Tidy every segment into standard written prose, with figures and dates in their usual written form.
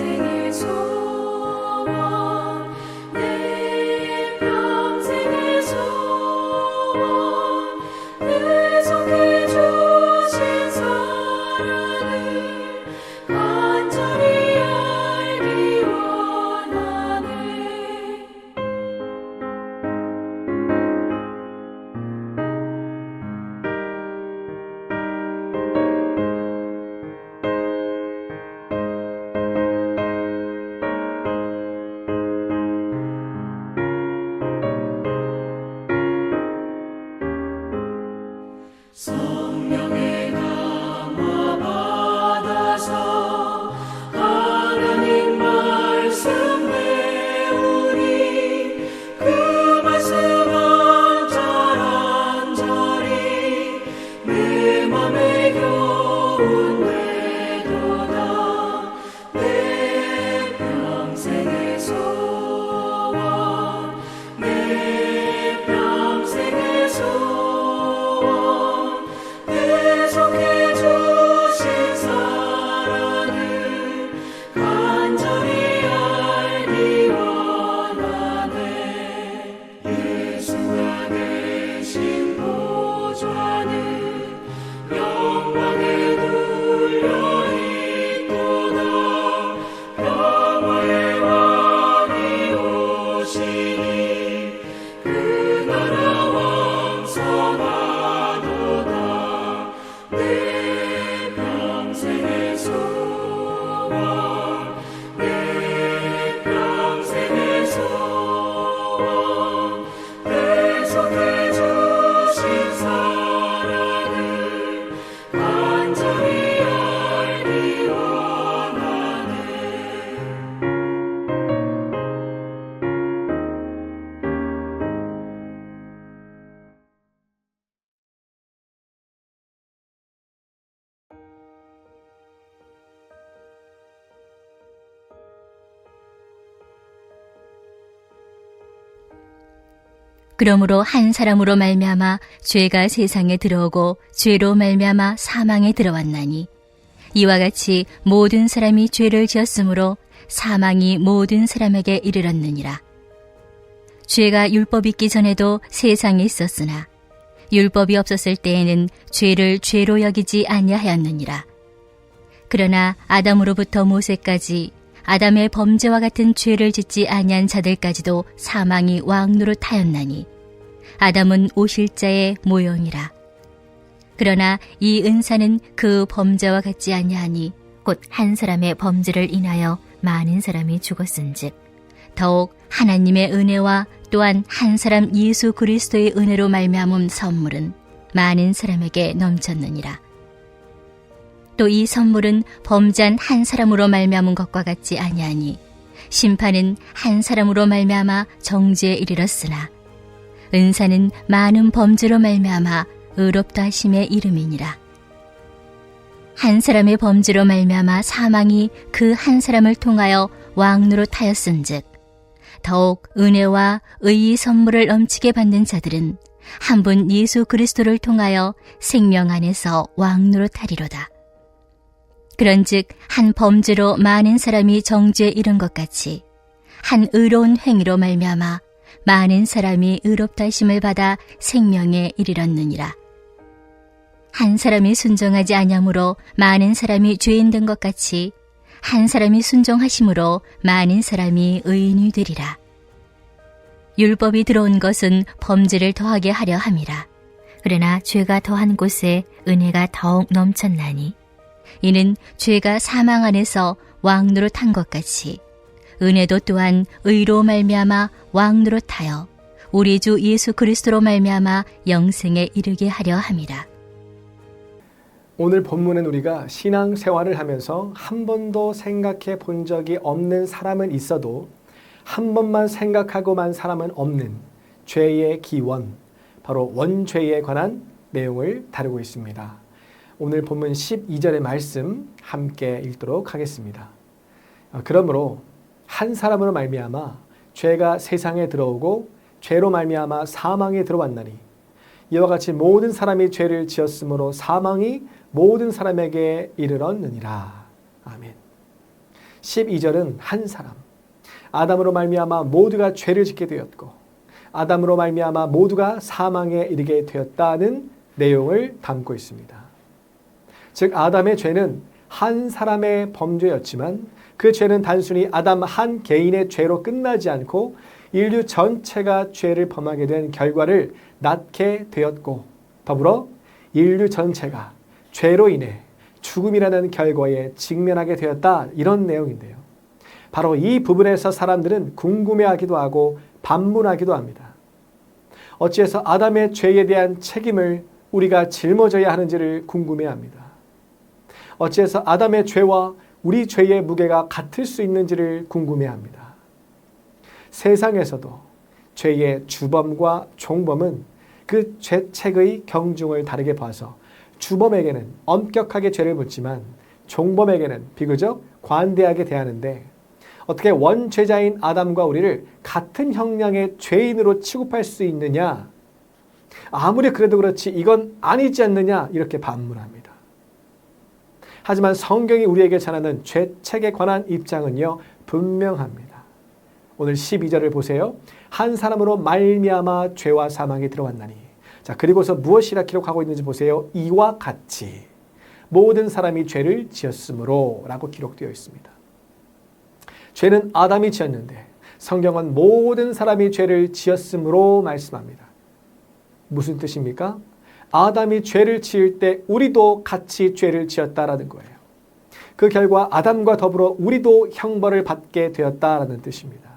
평생의 소원 내 평생의 소원 계속해 주신 사랑을 간절히 알기 원하네. 성령의 감화 받아서 하나님 말씀 배우니 그 말씀 한절한절이 내 맘에 교훈되도다. 내 평생의 소원 내 평생의 소원 계속해 주신 사랑을 간절히 알기 원하네. 예수가 계신 보좌는 영광에 눌려 있도다. 평화의 왕이 오시니 그 나라 왕성하도다. 내 평생의 소원 내 평생의 소원 계속해 주신 사랑을 간절히 알기 원하네. 그러므로 한 사람으로 말미암아 죄가 세상에 들어오고 죄로 말미암아 사망에 들어왔나니 이와 같이 모든 사람이 죄를 지었으므로 사망이 모든 사람에게 이르렀느니라. 죄가 율법이 있기 전에도 세상에 있었으나 율법이 없었을 때에는 죄를 죄로 여기지 아니하였느니라. 그러나 아담으로부터 모세까지 아담의 범죄와 같은 죄를 짓지 아니한 자들까지도 사망이 왕노릇하였나니 아담은 오실자의 모형이라. 그러나 이 은사는 그 범죄와 같지 아니하니 곧 한 사람의 범죄를 인하여 많은 사람이 죽었은즉 더욱 하나님의 은혜와 또한 한 사람 예수 그리스도의 은혜로 말미암은 선물은 많은 사람에게 넘쳤느니라. 또 이 선물은 범죄한 한 사람으로 말미암은 것과 같지 아니하니 심판은 한 사람으로 말미암아 정죄에 이르렀으나 은사는 많은 범죄로 말미암아 의롭다 하심의 이름이니라. 한 사람의 범죄로 말미암아 사망이 그 한 사람을 통하여 왕노릇하였은즉 더욱 은혜와 의의 선물을 넘치게 받는 자들은 한 분 예수 그리스도를 통하여 생명 안에서 왕노릇하리로다. 그런즉 한 범죄로 많은 사람이 정죄에 이른 것 같이 한 의로운 행위로 말미암아 많은 사람이 의롭다 하심을 받아 생명에 이르렀느니라. 한 사람이 순종하지 아니함으로 많은 사람이 죄인 된 것 같이 한 사람이 순종하심으로 많은 사람이 의인이 되리라. 율법이 들어온 것은 범죄를 더하게 하려 함이라. 그러나 죄가 더한 곳에 은혜가 더욱 넘쳤나니 이는 죄가 사망 안에서 왕노릇한 것 같이 은혜도 또한 의로 말미암아 왕노릇하여 우리 주 예수 그리스도로 말미암아 영생에 이르게 하려 함이라. 오늘 본문은 우리가 신앙생활을 하면서 한 번도 생각해 본 적이 없는 사람은 있어도 한 번만 생각하고 만 사람은 없는 죄의 기원, 바로 원죄에 관한 내용을 다루고 있습니다. 오늘 본문 12절의 말씀 함께 읽도록 하겠습니다. 그러므로 한 사람으로 말미암아 죄가 세상에 들어오고 죄로 말미암아 사망에 들어왔나니 이와 같이 모든 사람이 죄를 지었으므로 사망이 모든 사람에게 이르렀느니라. 아멘. 12절은 한 사람, 아담으로 말미암아 모두가 죄를 짓게 되었고 아담으로 말미암아 모두가 사망에 이르게 되었다는 내용을 담고 있습니다. 즉 아담의 죄는 한 사람의 범죄였지만 그 죄는 단순히 아담 한 개인의 죄로 끝나지 않고 인류 전체가 죄를 범하게 된 결과를 낳게 되었고 더불어 인류 전체가 죄로 인해 죽음이라는 결과에 직면하게 되었다, 이런 내용인데요. 바로 이 부분에서 사람들은 궁금해하기도 하고 반문하기도 합니다. 어찌해서 아담의 죄에 대한 책임을 우리가 짊어져야 하는지를 궁금해합니다. 어찌해서 아담의 죄와 우리 죄의 무게가 같을 수 있는지를 궁금해합니다. 세상에서도 죄의 주범과 종범은 그 죄책의 경중을 다르게 봐서 주범에게는 엄격하게 죄를 묻지만 종범에게는 비교적 관대하게 대하는데 어떻게 원죄자인 아담과 우리를 같은 형량의 죄인으로 취급할 수 있느냐? 아무리 그래도 그렇지 이건 아니지 않느냐? 이렇게 반문합니다. 하지만 성경이 우리에게 전하는 죄책에 관한 입장은요, 분명합니다. 오늘 12절을 보세요. 한 사람으로 말미암아 죄와 사망이 들어왔나니. 자, 그리고서 무엇이라 기록하고 있는지 보세요. 이와 같이 모든 사람이 죄를 지었으므로 라고 기록되어 있습니다. 죄는 아담이 지었는데 성경은 모든 사람이 죄를 지었으므로 말씀합니다. 무슨 뜻입니까? 아담이 죄를 지을 때 우리도 같이 죄를 지었다라는 거예요. 그 결과 아담과 더불어 우리도 형벌을 받게 되었다라는 뜻입니다.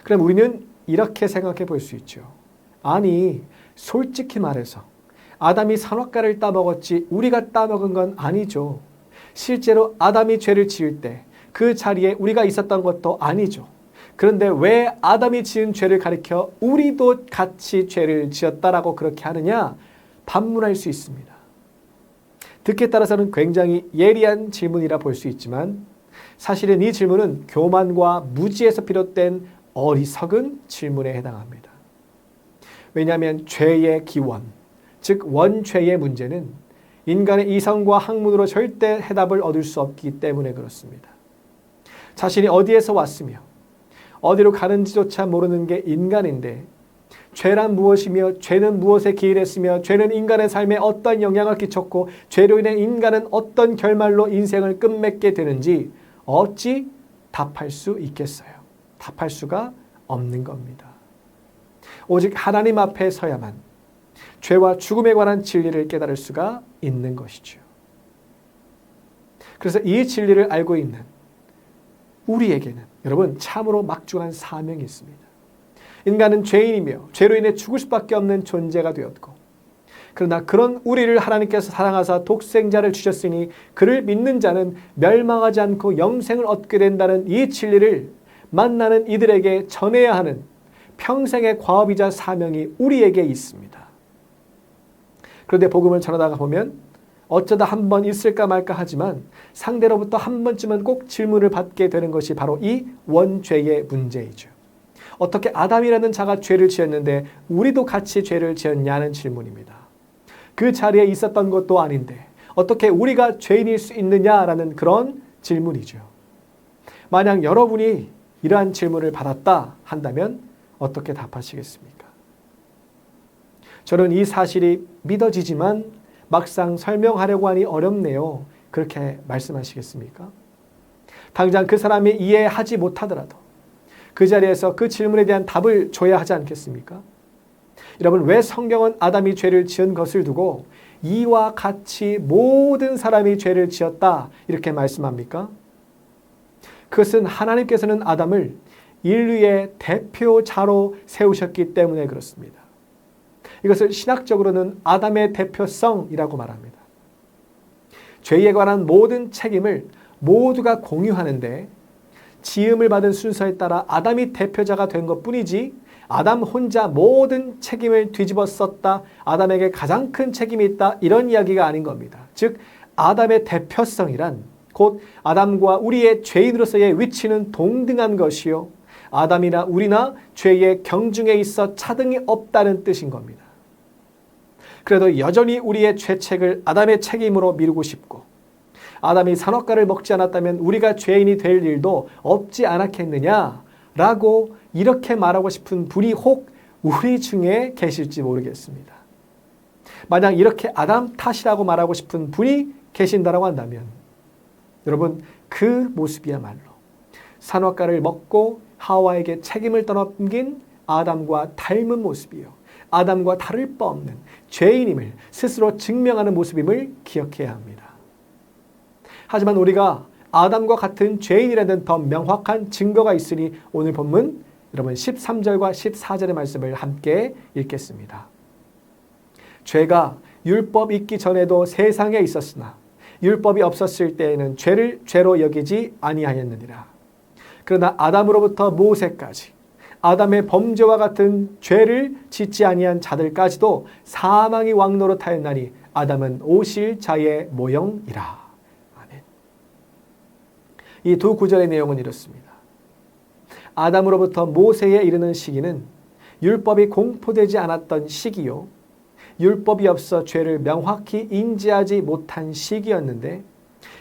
그럼 우리는 이렇게 생각해 볼 수 있죠. 아니, 솔직히 말해서 아담이 선악과를 따먹었지 우리가 따먹은 건 아니죠. 실제로 아담이 죄를 지을 때 그 자리에 우리가 있었던 것도 아니죠. 그런데 왜 아담이 지은 죄를 가리켜 우리도 같이 죄를 지었다라고 그렇게 하느냐? 반문할 수 있습니다. 듣기에 따라서는 굉장히 예리한 질문이라 볼 수 있지만 사실은 이 질문은 교만과 무지에서 비롯된 어리석은 질문에 해당합니다. 왜냐하면 죄의 기원, 즉 원죄의 문제는 인간의 이성과 학문으로 절대 해답을 얻을 수 없기 때문에 그렇습니다. 자신이 어디에서 왔으며 어디로 가는지조차 모르는 게 인간인데 죄란 무엇이며 죄는 무엇에 기인했으며 죄는 인간의 삶에 어떤 영향을 끼쳤고 죄로 인해 인간은 어떤 결말로 인생을 끝맺게 되는지 어찌 답할 수 있겠어요? 답할 수가 없는 겁니다. 오직 하나님 앞에 서야만 죄와 죽음에 관한 진리를 깨달을 수가 있는 것이죠. 그래서 이 진리를 알고 있는 우리에게는 여러분 참으로 막중한 사명이 있습니다. 인간은 죄인이며 죄로 인해 죽을 수밖에 없는 존재가 되었고 그러나 그런 우리를 하나님께서 사랑하사 독생자를 주셨으니 그를 믿는 자는 멸망하지 않고 영생을 얻게 된다는 이 진리를 만나는 이들에게 전해야 하는 평생의 과업이자 사명이 우리에게 있습니다. 그런데 복음을 전하다가 보면 어쩌다 한 번 있을까 말까 하지만 상대로부터 한 번쯤은 꼭 질문을 받게 되는 것이 바로 이 원죄의 문제이죠. 어떻게 아담이라는 자가 죄를 지었는데 우리도 같이 죄를 지었냐는 질문입니다. 그 자리에 있었던 것도 아닌데 어떻게 우리가 죄인일 수 있느냐라는 그런 질문이죠. 만약 여러분이 이러한 질문을 받았다 한다면 어떻게 답하시겠습니까? 저는 이 사실이 믿어지지만 막상 설명하려고 하니 어렵네요. 그렇게 말씀하시겠습니까? 당장 그 사람이 이해하지 못하더라도 그 자리에서 그 질문에 대한 답을 줘야 하지 않겠습니까? 여러분, 왜 성경은 아담이 죄를 지은 것을 두고 이와 같이 모든 사람이 죄를 지었다 이렇게 말씀합니까? 그것은 하나님께서는 아담을 인류의 대표자로 세우셨기 때문에 그렇습니다. 이것을 신학적으로는 아담의 대표성이라고 말합니다. 죄에 관한 모든 책임을 모두가 공유하는데 지음을 받은 순서에 따라 아담이 대표자가 된 것뿐이지 아담 혼자 모든 책임을 뒤집어 썼다, 아담에게 가장 큰 책임이 있다, 이런 이야기가 아닌 겁니다. 즉 아담의 대표성이란 곧 아담과 우리의 죄인으로서의 위치는 동등한 것이요 아담이나 우리나 죄의 경중에 있어 차등이 없다는 뜻인 겁니다. 그래도 여전히 우리의 죄책을 아담의 책임으로 미루고 싶고 아담이 선악과를 먹지 않았다면 우리가 죄인이 될 일도 없지 않았겠느냐라고 이렇게 말하고 싶은 분이 혹 우리 중에 계실지 모르겠습니다. 만약 이렇게 아담 탓이라고 말하고 싶은 분이 계신다라고 한다면 여러분 그 모습이야말로 선악과를 먹고 하와에게 책임을 떠넘긴 아담과 닮은 모습이요. 아담과 다를 바 없는 죄인임을 스스로 증명하는 모습임을 기억해야 합니다. 하지만 우리가 아담과 같은 죄인이라는 더 명확한 증거가 있으니 오늘 본문 여러분 13절과 14절의 말씀을 함께 읽겠습니다. 죄가 율법 있기 전에도 세상에 있었으나 율법이 없었을 때에는 죄를 죄로 여기지 아니하였느니라. 그러나 아담으로부터 모세까지 아담의 범죄와 같은 죄를 짓지 아니한 자들까지도 사망이 왕노릇하였나니 아담은 오실 자의 모형이라. 아멘. 이 두 구절의 내용은 이렇습니다. 아담으로부터 모세에 이르는 시기는 율법이 공포되지 않았던 시기요. 율법이 없어 죄를 명확히 인지하지 못한 시기였는데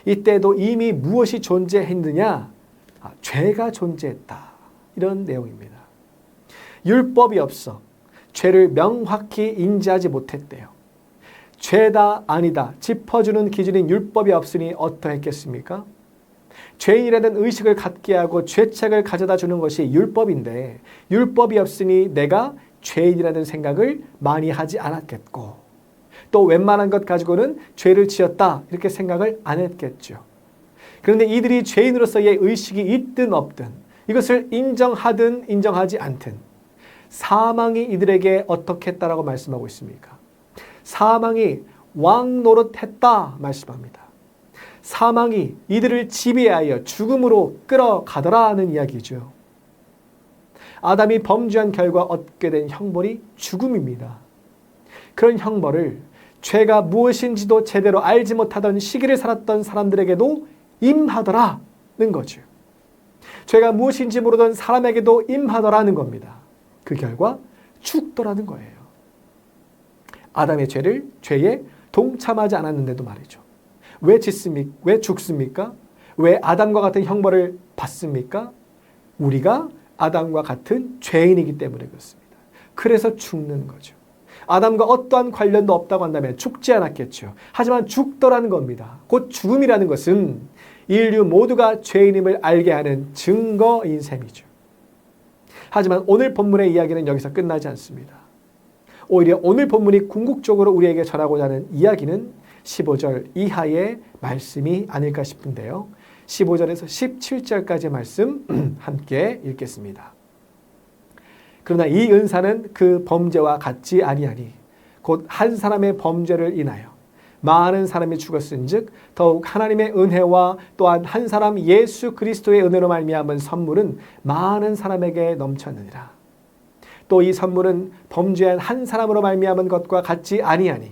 이때도 이미 무엇이 존재했느냐? 죄가 존재했다. 이런 내용입니다. 율법이 없어 죄를 명확히 인지하지 못했대요. 죄다 아니다 짚어주는 기준인 율법이 없으니 어떠했겠습니까? 죄인이라는 의식을 갖게 하고 죄책을 가져다 주는 것이 율법인데 율법이 없으니 내가 죄인이라는 생각을 많이 하지 않았겠고 또 웬만한 것 가지고는 죄를 지었다 이렇게 생각을 안 했겠죠. 그런데 이들이 죄인으로서의 의식이 있든 없든 이것을 인정하든 인정하지 않든 사망이 이들에게 어떻게 했다라고 말씀하고 있습니까? 사망이 왕노릇했다 말씀합니다. 사망이 이들을 지배하여 죽음으로 끌어가더라 하는 이야기죠. 아담이 범죄한 결과 얻게 된 형벌이 죽음입니다. 그런 형벌을 죄가 무엇인지도 제대로 알지 못하던 시기를 살았던 사람들에게도 임하더라는 거죠. 죄가 무엇인지 모르던 사람에게도 임하더라는 겁니다. 그 결과 죽더라는 거예요. 아담의 죄에 동참하지 않았는데도 말이죠. 왜 죽습니까? 왜 아담과 같은 형벌을 받습니까? 우리가 아담과 같은 죄인이기 때문에 그렇습니다. 그래서 죽는 거죠. 아담과 어떠한 관련도 없다고 한다면 죽지 않았겠죠. 하지만 죽더라는 겁니다. 곧 죽음이라는 것은 인류 모두가 죄인임을 알게 하는 증거인 셈이죠. 하지만 오늘 본문의 이야기는 여기서 끝나지 않습니다. 오히려 오늘 본문이 궁극적으로 우리에게 전하고자 하는 이야기는 15절 이하의 말씀이 아닐까 싶은데요. 15절에서 17절까지의 말씀 함께 읽겠습니다. 그러나 이 은사는 그 범죄와 같지 아니하니 곧 한 사람의 범죄를 인하여 많은 사람이 죽었은즉 더욱 하나님의 은혜와 또한 한 사람 예수 그리스도의 은혜로 말미암은 선물은 많은 사람에게 넘쳤느니라. 또 이 선물은 범죄한 한 사람으로 말미암은 것과 같지 아니하니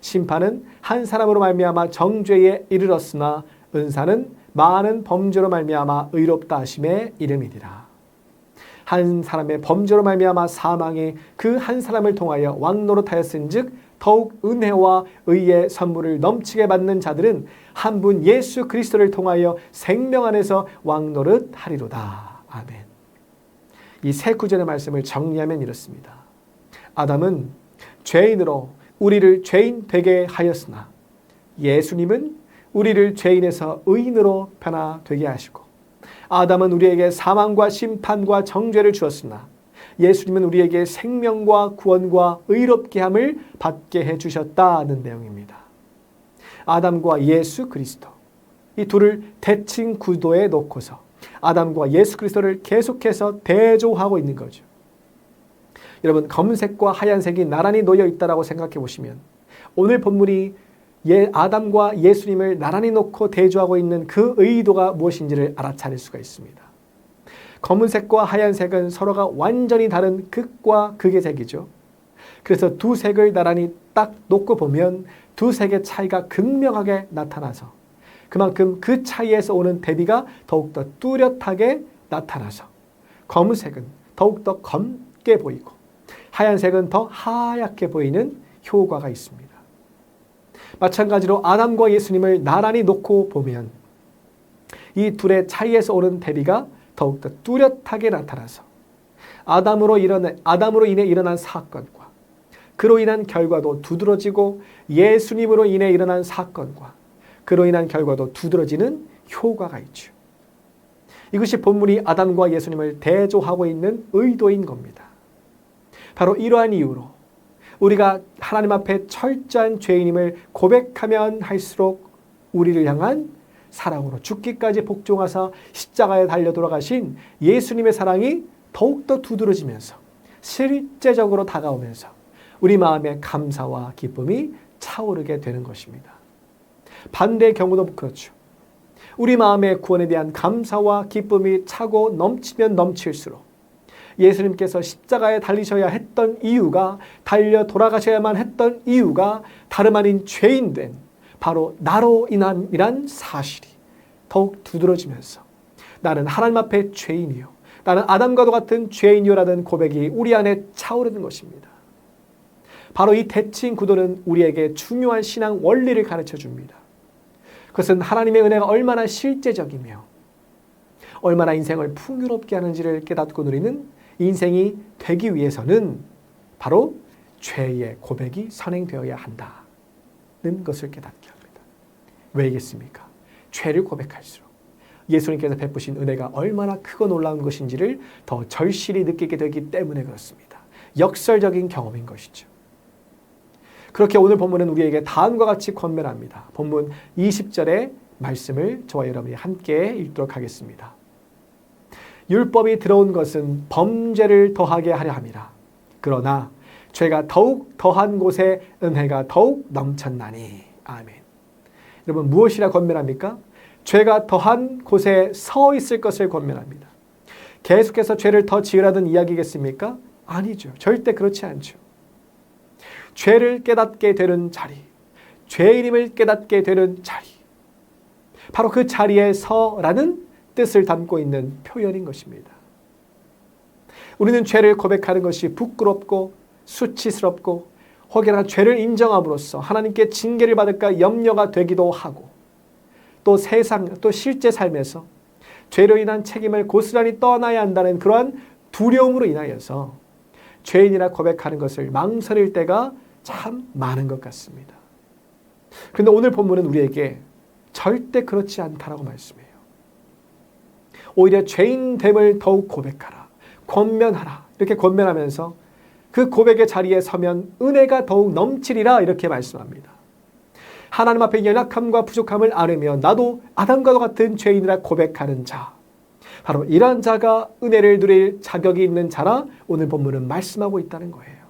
심판은 한 사람으로 말미암아 정죄에 이르렀으나 은사는 많은 범죄로 말미암아 의롭다 하심의 이름이니라. 한 사람의 범죄로 말미암아 사망이 그 한 사람을 통하여 왕노릇하였은즉 더욱 은혜와 의의 선물을 넘치게 받는 자들은 한 분 예수 그리스도를 통하여 생명 안에서 왕노릇하리로다. 아멘. 이 세 구절의 말씀을 정리하면 이렇습니다. 아담은 죄인으로 우리를 죄인 되게 하였으나 예수님은 우리를 죄인에서 의인으로 변화되게 하시고 아담은 우리에게 사망과 심판과 정죄를 주었으나 예수님은 우리에게 생명과 구원과 의롭게 함을 받게 해주셨다는 내용입니다. 아담과 예수 그리스도 이 둘을 대칭 구도에 놓고서 아담과 예수 그리스도를 계속해서 대조하고 있는 거죠. 여러분 검은색과 하얀색이 나란히 놓여 있다고 생각해 보시면 오늘 본문이 아담과 예수님을 나란히 놓고 대조하고 있는 그 의도가 무엇인지를 알아차릴 수가 있습니다. 검은색과 하얀색은 서로가 완전히 다른 극과 극의 색이죠. 그래서 두 색을 나란히 딱 놓고 보면 두 색의 차이가 극명하게 나타나서 그만큼 그 차이에서 오는 대비가 더욱더 뚜렷하게 나타나서 검은색은 더욱더 검게 보이고 하얀색은 더 하얗게 보이는 효과가 있습니다. 마찬가지로 아담과 예수님을 나란히 놓고 보면 이 둘의 차이에서 오는 대비가 더욱더 뚜렷하게 나타나서 아담으로 인해 일어난 사건과 그로 인한 결과도 두드러지고 예수님으로 인해 일어난 사건과 그로 인한 결과도 두드러지는 효과가 있죠. 이것이 본문이 아담과 예수님을 대조하고 있는 의도인 겁니다. 바로 이러한 이유로 우리가 하나님 앞에 철저한 죄인임을 고백하면 할수록 우리를 향한 사랑으로 죽기까지 복종하사 십자가에 달려 돌아가신 예수님의 사랑이 더욱더 두드러지면서 실제적으로 다가오면서 우리 마음에 감사와 기쁨이 차오르게 되는 것입니다. 반대의 경우도 그렇죠. 우리 마음의 구원에 대한 감사와 기쁨이 차고 넘치면 넘칠수록 예수님께서 십자가에 달리셔야 했던 이유가, 달려 돌아가셔야만 했던 이유가 다름 아닌 죄인 된 바로 나로 인함이란 사실이 더욱 두드러지면서 나는 하나님 앞에 죄인이요, 나는 아담과도 같은 죄인이요라는 고백이 우리 안에 차오르는 것입니다. 바로 이 대칭 구도는 우리에게 중요한 신앙 원리를 가르쳐 줍니다. 그것은 하나님의 은혜가 얼마나 실제적이며 얼마나 인생을 풍요롭게 하는지를 깨닫고 누리는 인생이 되기 위해서는 바로 죄의 고백이 선행되어야 한다는 것을 깨닫게 합니다. 왜겠습니까? 죄를 고백할수록 예수님께서 베푸신 은혜가 얼마나 크고 놀라운 것인지를 더 절실히 느끼게 되기 때문에 그렇습니다. 역설적인 경험인 것이죠. 그렇게 오늘 본문은 우리에게 다음과 같이 권면합니다. 본문 20절의 말씀을 저와 여러분이 함께 읽도록 하겠습니다. 율법이 들어온 것은 범죄를 더하게 하려 함이라. 그러나 죄가 더욱 더한 곳에 은혜가 더욱 넘쳤나니. 아멘. 여러분, 무엇이라 권면합니까? 죄가 더한 곳에 서 있을 것을 권면합니다. 계속해서 죄를 더 지으라는 이야기겠습니까? 아니죠. 절대 그렇지 않죠. 죄를 깨닫게 되는 자리, 죄인임을 깨닫게 되는 자리, 바로 그 자리에 서라는 뜻을 담고 있는 표현인 것입니다. 우리는 죄를 고백하는 것이 부끄럽고 수치스럽고 혹여나 죄를 인정함으로써 하나님께 징계를 받을까 염려가 되기도 하고 또 실제 삶에서 죄로 인한 책임을 고스란히 떠나야 한다는 그러한 두려움으로 인하여서 죄인이라 고백하는 것을 망설일 때가 참 많은 것 같습니다. 그런데 오늘 본문은 우리에게 절대 그렇지 않다라고 말씀해요. 오히려 죄인됨을 더욱 고백하라, 권면하라 이렇게 권면하면서 그 고백의 자리에 서면 은혜가 더욱 넘치리라 이렇게 말씀합니다. 하나님 앞에 연약함과 부족함을 아뢰며 나도 아담과 같은 죄인이라 고백하는 자, 바로 이러한 자가 은혜를 누릴 자격이 있는 자라 오늘 본문은 말씀하고 있다는 거예요.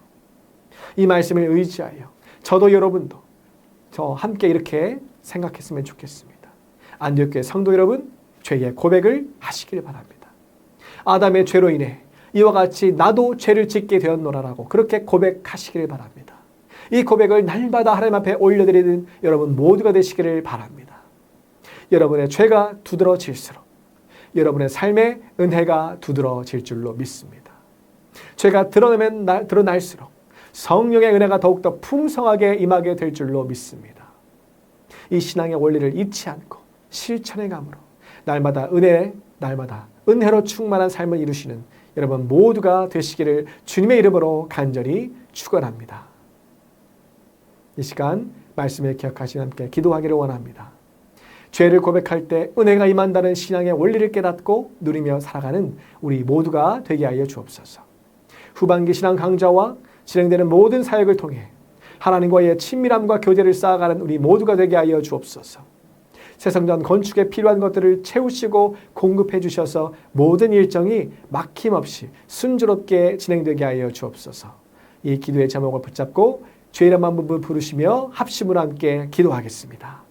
이 말씀을 의지하여 저도 여러분도 저 함께 이렇게 생각했으면 좋겠습니다. 안디옥교회 성도 여러분, 죄의 고백을 하시길 바랍니다. 아담의 죄로 인해 이와 같이 나도 죄를 짓게 되었노라라고 그렇게 고백하시기를 바랍니다. 이 고백을 날마다 하나님 앞에 올려드리는 여러분 모두가 되시기를 바랍니다. 여러분의 죄가 두드러질수록 여러분의 삶에 은혜가 두드러질 줄로 믿습니다. 죄가 드러날수록 성령의 은혜가 더욱더 풍성하게 임하게 될 줄로 믿습니다. 이 신앙의 원리를 잊지 않고 실천해감으로 날마다 은혜로 충만한 삶을 이루시는 여러분 모두가 되시기를 주님의 이름으로 간절히 축원합니다. 이 시간 말씀을 기억하시며 함께 기도하기를 원합니다. 죄를 고백할 때 은혜가 임한다는 신앙의 원리를 깨닫고 누리며 살아가는 우리 모두가 되게 하여 주옵소서. 후반기 신앙 강좌와 진행되는 모든 사역을 통해 하나님과의 친밀함과 교제를 쌓아가는 우리 모두가 되게 하여 주옵소서. 새성전 건축에 필요한 것들을 채우시고 공급해 주셔서 모든 일정이 막힘없이 순조롭게 진행되게 하여 주옵소서. 이 기도의 제목을 붙잡고 죄인한 부분 부르시며 합심으로 함께 기도하겠습니다.